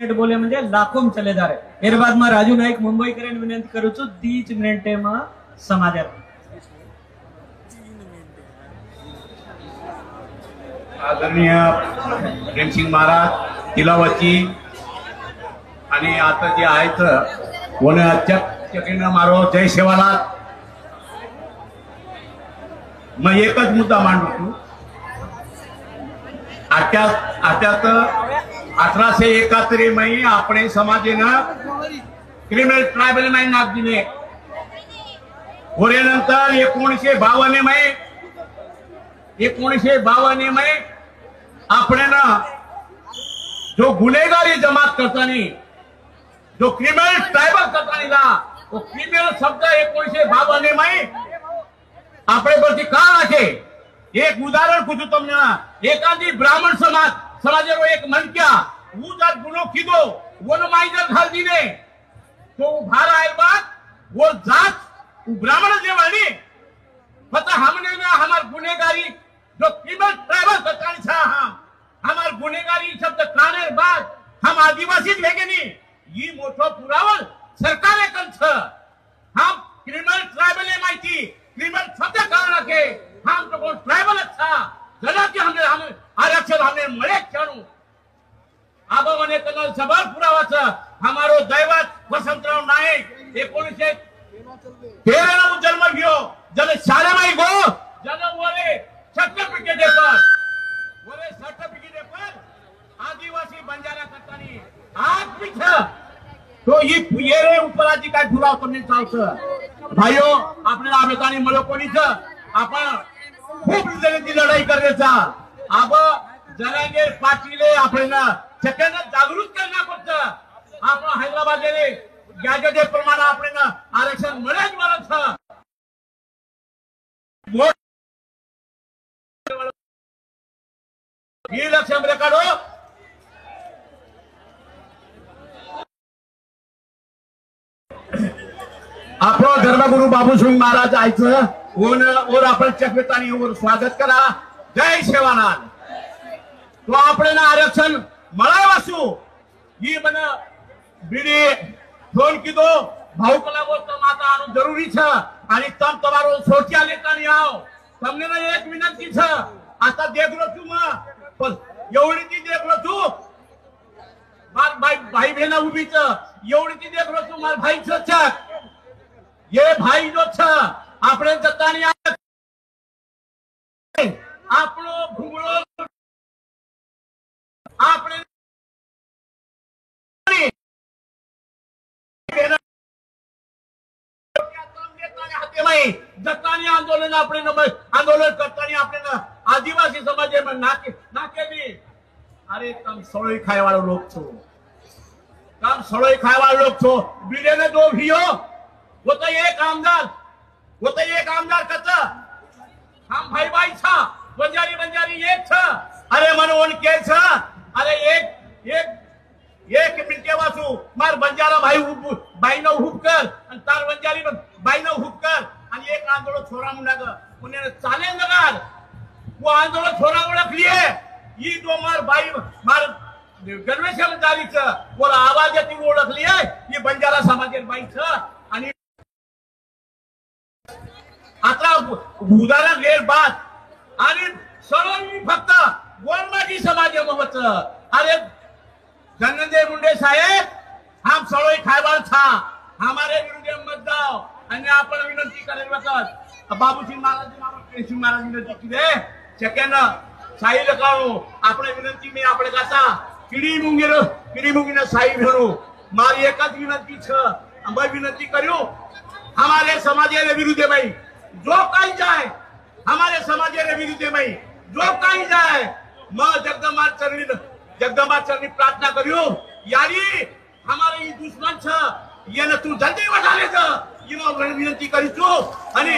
बोले म्हणजे लाखों में चले जा रहे एर बाद में राजू नाईक मुंबई करे विनंती करू छू 30 मिनिटे में समाधान आदरणीय प्रेमसिंग महाराज तिलावती आणि आता जे आहेत कोणी चकीनं मारो जय सेवालाल मग एकच मुद्दा मांडतो आत्यात 1871 मध्ये आपण समाजानं क्रिमिनल ट्रायबल मध्ये नाक दिले होऱ्यानंतर 1952 मध्ये आपण जो गुन्हेगारी जमात करताना जो क्रिमिनल ट्रायबल करताना तो क्रिमिनल शब्द 1952 मध्ये આપણે પરથી કા રાખે એક ઉદાહરણ પૂછું તમને એકાદી બ્રાહ્મણ સમાજનો એક મનક્યા હું જાત ગુનો કીધો વોનો માઈજર ઘાલ દીને તો ભાર આयल बात वो जात वो ब्राह्मण जेवानी पता हमने ना हमार गुनेगारी जो क्रिमिनल ट्राइबल कतानी था हमार गुनेगारी शब्द काने बाद हम आदिवासी लेके नहीं ये मोठो पुरावल सरकारे कंछ हम क्रिमिनल ट्राइबल है माहिती क्रिमिनल शब्द कारण के हम तो कोण ट्राइबल अच्छा जरा की हमने आरक्षण हमने मळे क्षणू आबा मने तनल सवाल पुरावाचा हमारो दैवत वसंतराव नाईक 1913 जन्म घेओ जन शाळेमध्ये गो जन वरे सर्टिफिकेट पर आदिवासी बंजारा करतानी आज पीछ तो ये उपराजी काय पुराव तुमने चावच भाइयों आपल्याला आमेतानी मळो कोणीच आपण खूप जणांची लढाई करायचा अब जनांगे पाटीले आपल्याला सगळ्यांना जागृत करना पडतं आपण हैदराबाद गेले गॅजेट प्रमाणे आपल्याला आरक्षण मिळेल म्हणत ही लक्षामध्ये काढो आपलो धर्मगुरु बाबूसिंग महाराज आयचं और आपण चकवेतानी और स्वागत करा जय सेवालाल तो आपल्याला आरक्षण मळाय वासू ही मन बीडी फोन कीधो भाऊ कलावो तो माता आनु जरूरी छ आणि तम तमारो सोचिया लेतानी आओ તમને ना एक विनंती छ आता देखलो तू म एवढी ती देखलो तू मार भाई बहना उभी छ एवढी ती देखलो तू मार भाई छ ये भाई जो छ આપણે જતાની આપણો ભૂગળો આપણે जतानी आंदोलन આપણે आंदोलन करतानी આપણે आदिवासी समाजेમાં નાકેલી अरे तम सळोई खायवाळो लोक છો तम सळोई खायवाळो लोक છો बीडेने दो भियो वो तो एक आमदार कच्चा हम भाई भाई था बंजारी एक था अरे मनोन के था अरे एक मिनटे वासू मार बंजारा भाई न हुप कर आणि तार बंजारी भाई न हुप कर आणि एक आंदोलन छोरा मुंडाग पुणे चालेल नगर वो आंदोलन छोरा ओळखली आहे ही दो मार भाई मार गणवेश जारीच वो आवाज ती ओळखली आहे ही बंजारा समाजेर बाईच आणि आता उदाहरण लेर बात आणि सर्व फक्त गोरमाजी समाज महत्व अरे धनंजय मुंडे साहेब हम सळोई खायवाल था हमारे विरुद्ध मत जाओ आणि आपण विनंती करेल वखत बाबूसिंग महाराज प्रेमसिंग महाराज विनंती किदे सेकंड साई लकाळो आपण विनंती मी आपले कासा किडी मुंगीने साई भेरो मारी एकच विनंती छ मैं विनंती करू हमारे समाज के विरुद्ध भाई जो कहीं जाए हमारे समाज के विरुद्ध में जो कहीं जाए मैं जगदम्बा चरणी प्रार्थना करू यारी हमारे ये दुश्मन छ ये न तू जल्दी बता ले जा ये मैं विनंती करी तू आणि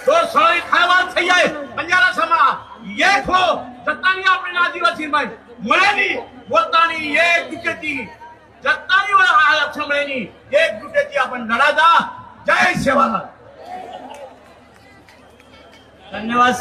तो सळई खायवाल થઈ જાય बंजारा समाज ये खो जतानी આપણે आदिवासी भाई મળેની પોતાની એક વિકેટી जतानी आरक्षण મળેની एक विकेटी आपण लढा जा जय सेवालाल धन्यवाद।